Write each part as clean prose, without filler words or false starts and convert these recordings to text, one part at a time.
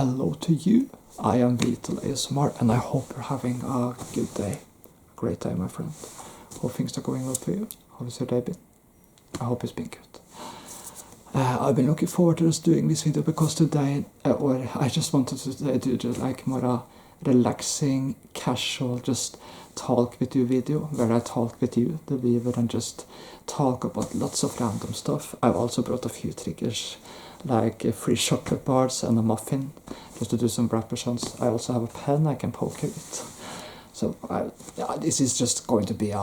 hello to you. I am Beetle ASMR and I hope you're having a good day. A great day, my friend. Hope things are going well for you. How is your day been? I hope it's been good. I've been looking forward to just doing this video because today, I just wanted to do just like more a relaxing, casual, just talk with you video where I talk with you, the viewer, and just talk about lots of random stuff. I've also brought a few triggers like free chocolate bars and a muffin just to do some rapper sounds. I also have a pen I can poke with. So yeah, this is just going to be a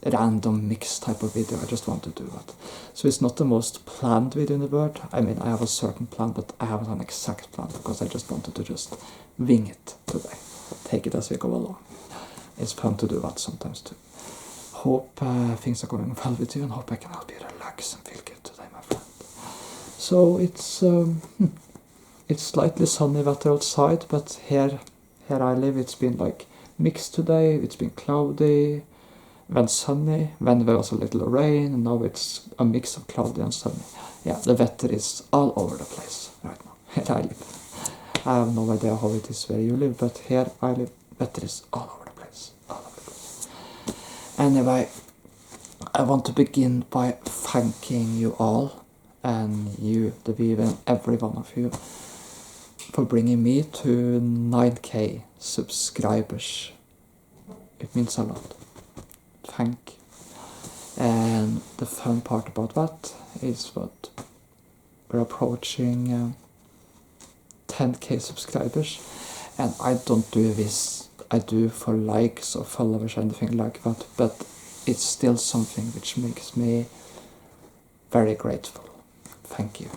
random mix type of video. I just want to do that. So it's not the most planned video in the world. I mean, I have a certain plan, but I haven't an exact plan because I just wanted to just wing it today. Take it as we go along. It's fun to do that sometimes too. Hope things are going well with you and hope I can help you relax and feel good today, my friend. So it's slightly sunny weather outside, but here I live it's been like mixed today. It's been cloudy, then sunny, then there was a little rain, and now it's a mix of cloudy and sunny. Yeah, the weather is all over the place right now. Here I live. I have no idea how it is where you live, but here I live, weather is all over the place. All over the place. Anyway, I want to begin by thanking you all, and you, the viewer, and every one of you, for bringing me to 9k subscribers. It means a lot. Thank you. And the fun part about that is that we're approaching 10k subscribers, and I don't do this, I do for likes or followers or anything like that, but it's still something which makes me very grateful. Thank you.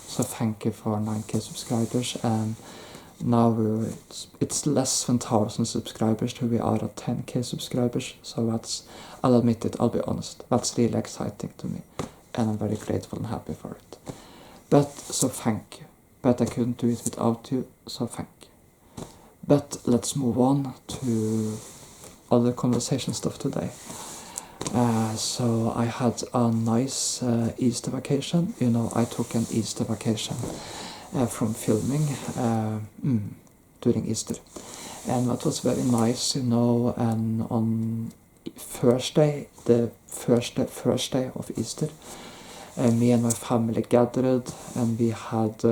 So thank you for 9k subscribers, and now it's less than 1,000 subscribers till we are at 10k subscribers, so that's, I'll admit it, I'll be honest, that's really exciting to me, and I'm very grateful and happy for it. But, so thank you. But I couldn't do it without you, so thank you. But let's move on to other conversation stuff today. So I had a nice Easter vacation. You know, I took an Easter vacation from filming during Easter, and that was very nice, you know. And on Thursday, the first day of Easter, me and my family gathered, and we had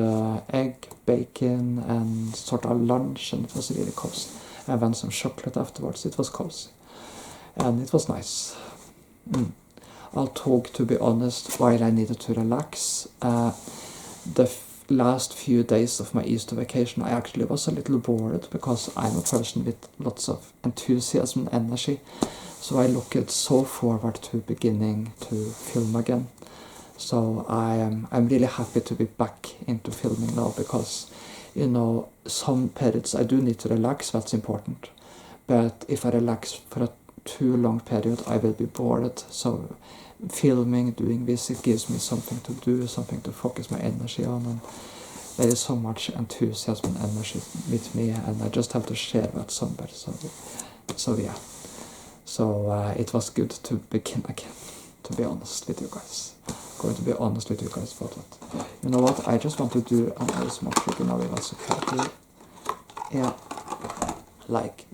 egg, bacon, and sort of lunch, and it was really cozy. And then some chocolate afterwards. It was cozy, and it was nice. I'll talk, to be honest, while I needed to relax. The last few days of my Easter vacation I actually was a little bored because I'm a person with lots of enthusiasm and energy, so I looked so forward to beginning to film again. So I'm really happy to be back into filming now, because, you know, some periods I do need to relax, that's important, but if I relax for a too long period I will be bored. So filming, doing this, it gives me something to do, something to focus my energy on, and there is so much enthusiasm and energy with me, and I just have to share that somewhere. So yeah, so it was good to begin again, to be honest with you guys. I'm going to be honest with you guys about that. You know what, I just want to do another small trick now, if that's okay. Yeah, like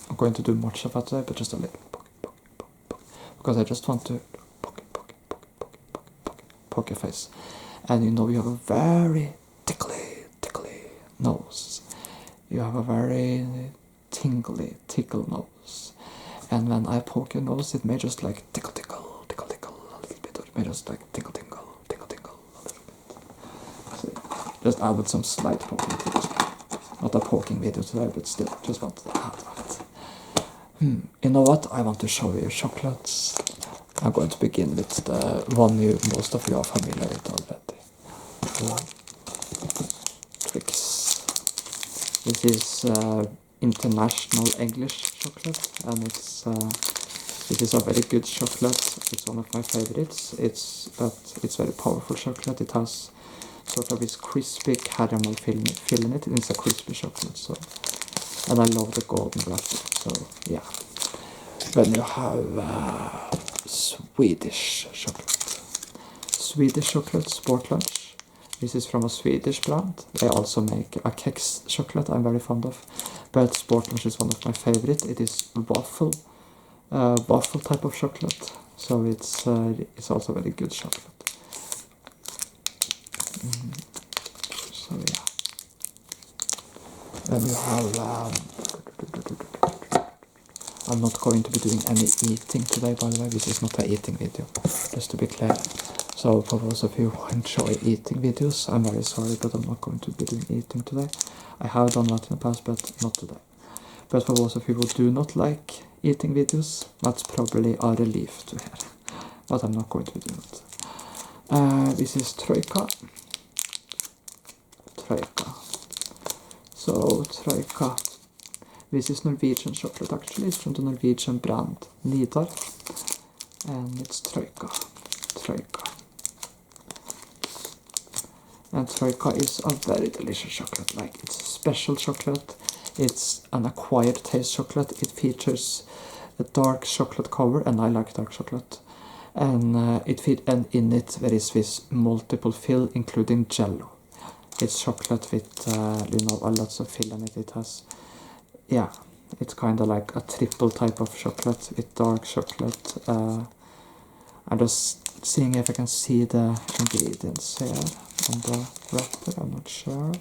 I'm going to do much of that today, but just a little because I just want to poke your face. And you know, you have a very tickly nose. You have a very tickle nose. And when I poke your nose, it may just like tickle a little bit, or it may just like tingle a little bit. So just added some slight poking to this. Not a poking video today, but still, just wanted to add that. You know what? I want to show you chocolates. I'm going to begin with the one most of you are familiar with already. Tricks. This is international English chocolate, and it is a very good chocolate. It's one of my favorites. It's very powerful chocolate. It has sort of this crispy caramel fill in it. It's a crispy chocolate, so. And I love the golden wrapping, so yeah. Then you have Swedish chocolate. Swedish chocolate, sport lunch. This is from a Swedish brand. They also make a Kex chocolate I'm very fond of. But Sportlunch is one of my favorite. It is waffle type of chocolate. So it's also very good chocolate. So yeah. Then you have I'm not going to be doing any eating today, by the way. This is not an eating video, just to be clear. So for those of you who enjoy eating videos, I'm very sorry, but I'm not going to be doing eating today. I have done that in the past, but not today. But for those of you who do not like eating videos, that's probably a relief to hear. But I'm not going to be doing it. This is Troika. So Troika. This is Norwegian chocolate actually. It's from the Norwegian brand Nidar. And it's Troika. And Troika is a very delicious chocolate. Like, it's a special chocolate. It's an acquired taste chocolate. It features a dark chocolate cover, and I like dark chocolate. And in it there is this multiple fill, including jello. It's chocolate with a lots of fill in it. It has, yeah, it's kind of like a triple type of chocolate with dark chocolate. I'm just seeing if I can see the ingredients here on the wrapper. I'm not sure.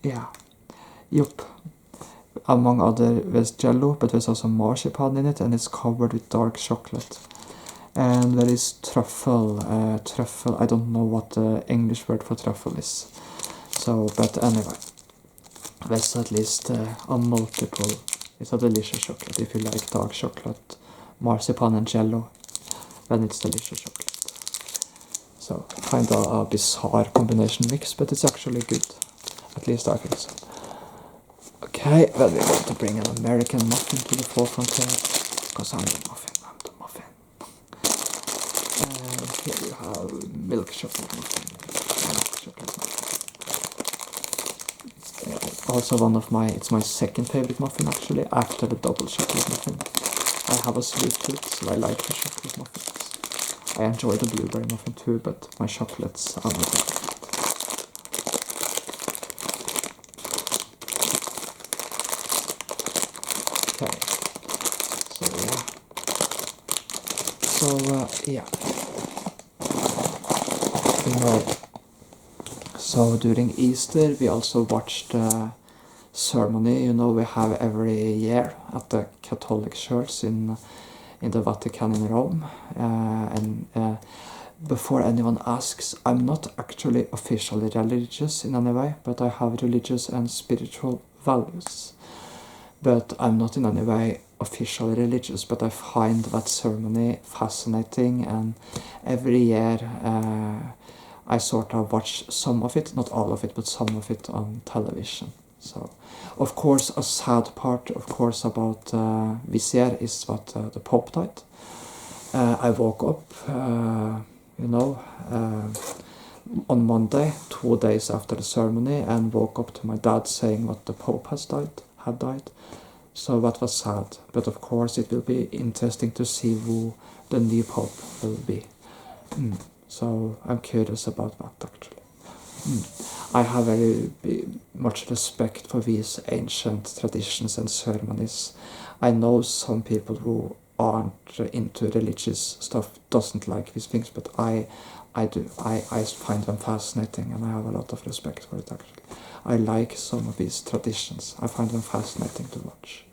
Yeah, yup. Among other, there's jello, but there's also marzipan in it, and it's covered with dark chocolate. And there is truffle. I don't know what the English word for truffle is. So, but anyway, there's at least a multiple. It's a delicious chocolate. If you like dark chocolate, marzipan and jello, then it's delicious chocolate. So, kind of a bizarre combination mix, but it's actually good. At least I think so. Okay, then we're going to bring an American muffin to the forefront here, because I'm the muffin. And here you have milk chocolate muffin. It's also it's my second favorite muffin actually, after the double chocolate muffin. I have a sweet tooth, so I like the chocolate muffins. I enjoy the blueberry muffin too, but my chocolates are my favorite. Okay, so during Easter we also watched the ceremony, we have every year at the Catholic Church in the Vatican in Rome. Before anyone asks, I'm not actually officially religious in any way, but I have religious and spiritual values. But I'm not in any way officially religious, but I find that ceremony fascinating, and every year I sort of watch some of it, not all of it, but some of it on television. So, of course, a sad part, about this year is that the Pope died. I woke up, on Monday, 2 days after the ceremony, and woke up to my dad saying that the Pope had died. So that was sad, but of course it will be interesting to see who the new Pope will be. So I'm curious about that actually. I have very much respect for these ancient traditions and ceremonies. I know some people who aren't into religious stuff doesn't like these things, but I do. I find them fascinating, and I have a lot of respect for it actually. I like some of these traditions. I find them fascinating to watch.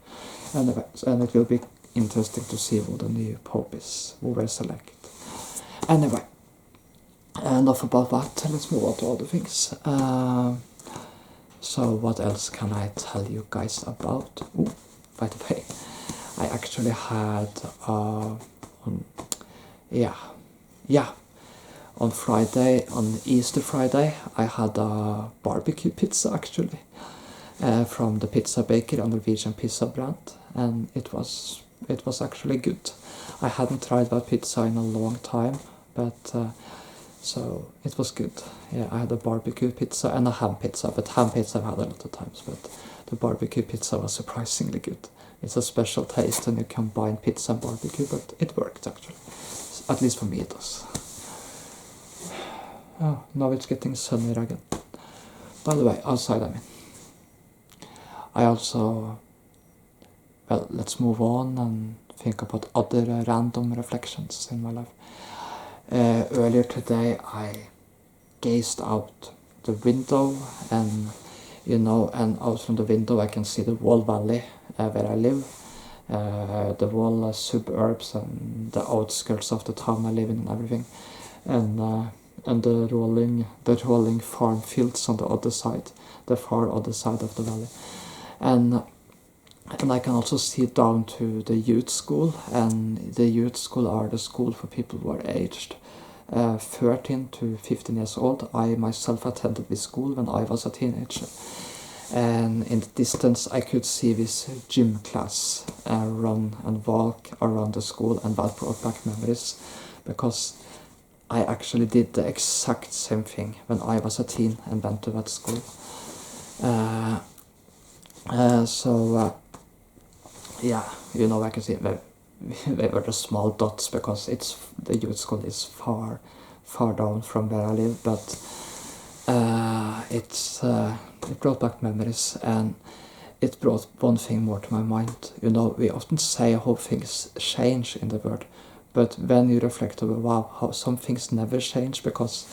Anyway, and it will be interesting to see who the new Pope is, who will select. Anyway, enough about that. Let's move on to other things. So what else can I tell you guys about? By the way, I actually had on Friday, on Easter Friday, I had a barbecue pizza actually, from the pizza baker on the Norwegian pizza brand, and it was actually good. I hadn't tried that pizza in a long time, but So it was good. Yeah, I had a barbecue pizza and a ham pizza, but ham pizza I've had a lot of times, but the barbecue pizza was surprisingly good. It's a special taste and you combine pizza and barbecue, but it worked actually. At least for me it does. Oh, now it's getting sunnier again. By the way, outside I mean. I also, well, let's move on and think about other random reflections in my life. Earlier today I gazed out the window and and out from the window I can see the Wall Valley where I live, the Wall suburbs and the outskirts of the town I live in and everything, and the rolling farm fields on the other side, the far other side of the valley, and I can also see down to the youth school, and the youth school are the school for people who are aged 13 to 15 years old. I myself attended this school when I was a teenager, and in the distance I could see this gym class run and walk around the school, and that brought back memories, because I actually did the exact same thing when I was a teen and went to that school. Yeah, I can see they were the small dots because the youth school is far down from where I live, but it brought back memories, and it brought one thing more to my mind. We often say how things change in the world, but when you reflect over, wow, how some things never change, because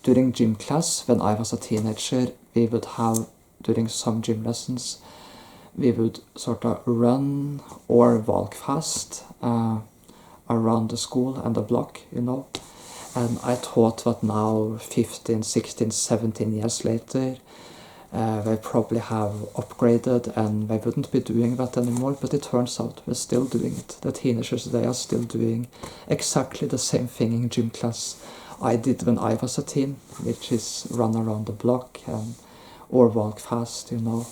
during gym class when I was a teenager, we would have, during some gym lessons, we would sort of run or walk fast around the school and the block, and I thought that now, 15, 16, 17 years later, they probably have upgraded and they wouldn't be doing that anymore, but it turns out we're still doing it. The teenagers, they are still doing exactly the same thing in gym class I did when I was a teen, which is run around the block or walk fast, and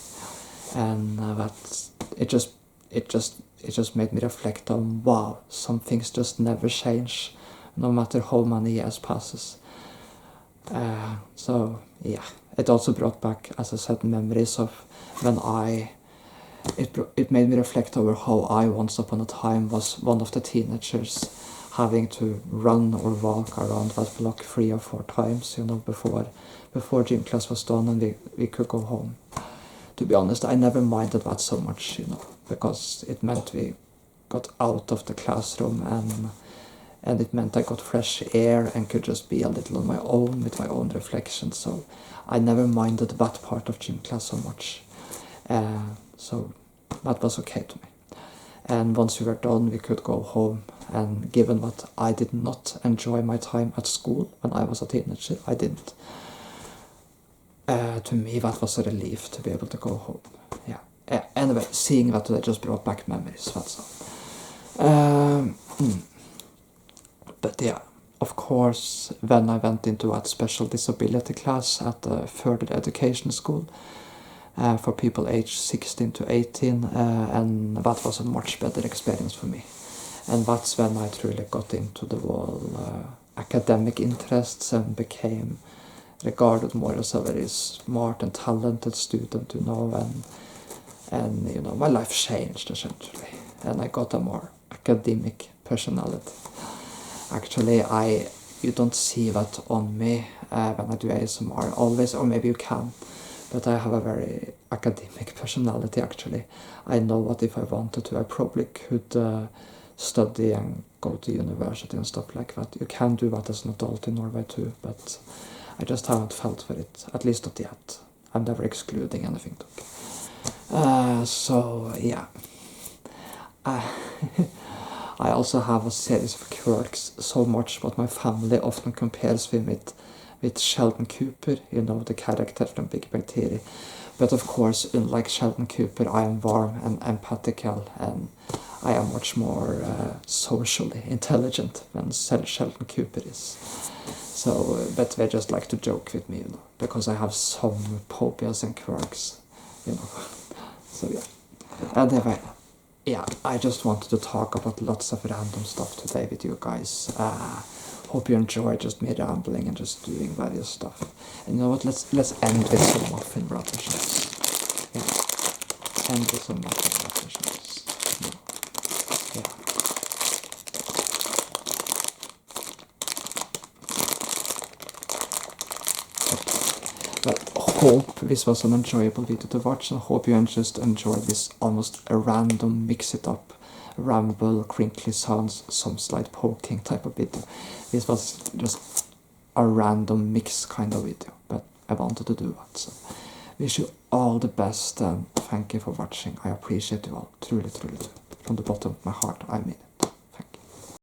it just made me reflect on, wow, some things just never change, no matter how many years passes. So yeah, it also brought back, as I said, memories of when it made me reflect over how I once upon a time was one of the teenagers having to run or walk around that block 3 or 4 times, before gym class was done and we could go home. To be honest, I never minded that so much, because it meant we got out of the classroom, and it meant I got fresh air and could just be a little on my own with my own reflections. So I never minded that part of gym class so much. So that was okay to me. And once we were done, we could go home. And given that I did not enjoy my time at school when I was a teenager, I didn't. To me, that was a relief to be able to go home. Yeah. Anyway, seeing that today just brought back memories. That's all. But yeah, of course, when I went into that special disability class at the further education school for people aged 16 to 18, and that was a much better experience for me. And that's when I truly got into the whole academic interests and became regarded more as a very smart and talented student, and my life changed essentially, and I got a more academic personality. Actually, you don't see that on me when I do ASMR always, or maybe you can, but I have a very academic personality actually. I know that if I wanted to, I probably could study and go to university and stuff like that. You can do that as an adult in Norway too, but I just haven't felt for it, at least not yet. I'm never excluding anything. So yeah. I also have a series of quirks, so much what my family often compares me with Sheldon Cooper, the character from Big Bang Theory. But of course, unlike Sheldon Cooper, I am warm and empathical, and I am much more socially intelligent than Sheldon Cooper is. So, but they just like to joke with me, because I have some phobias and quirks, So yeah. Anyway, yeah, I just wanted to talk about lots of random stuff today with you guys. Hope you enjoy just me rambling and just doing various stuff. And you know what? Let's end with some Muffin Brothers. Yeah, end with some Muffin Brothers. Yeah. But hope this was an enjoyable video to watch, and hope you just enjoyed this almost a random mix it up ramble, crinkly sounds, some slight poking type of video. This was just a random mix kind of video, but I wanted to do that. So wish you all the best and thank you for watching. I appreciate you all, truly, truly, truly. From the bottom of my heart, I mean it.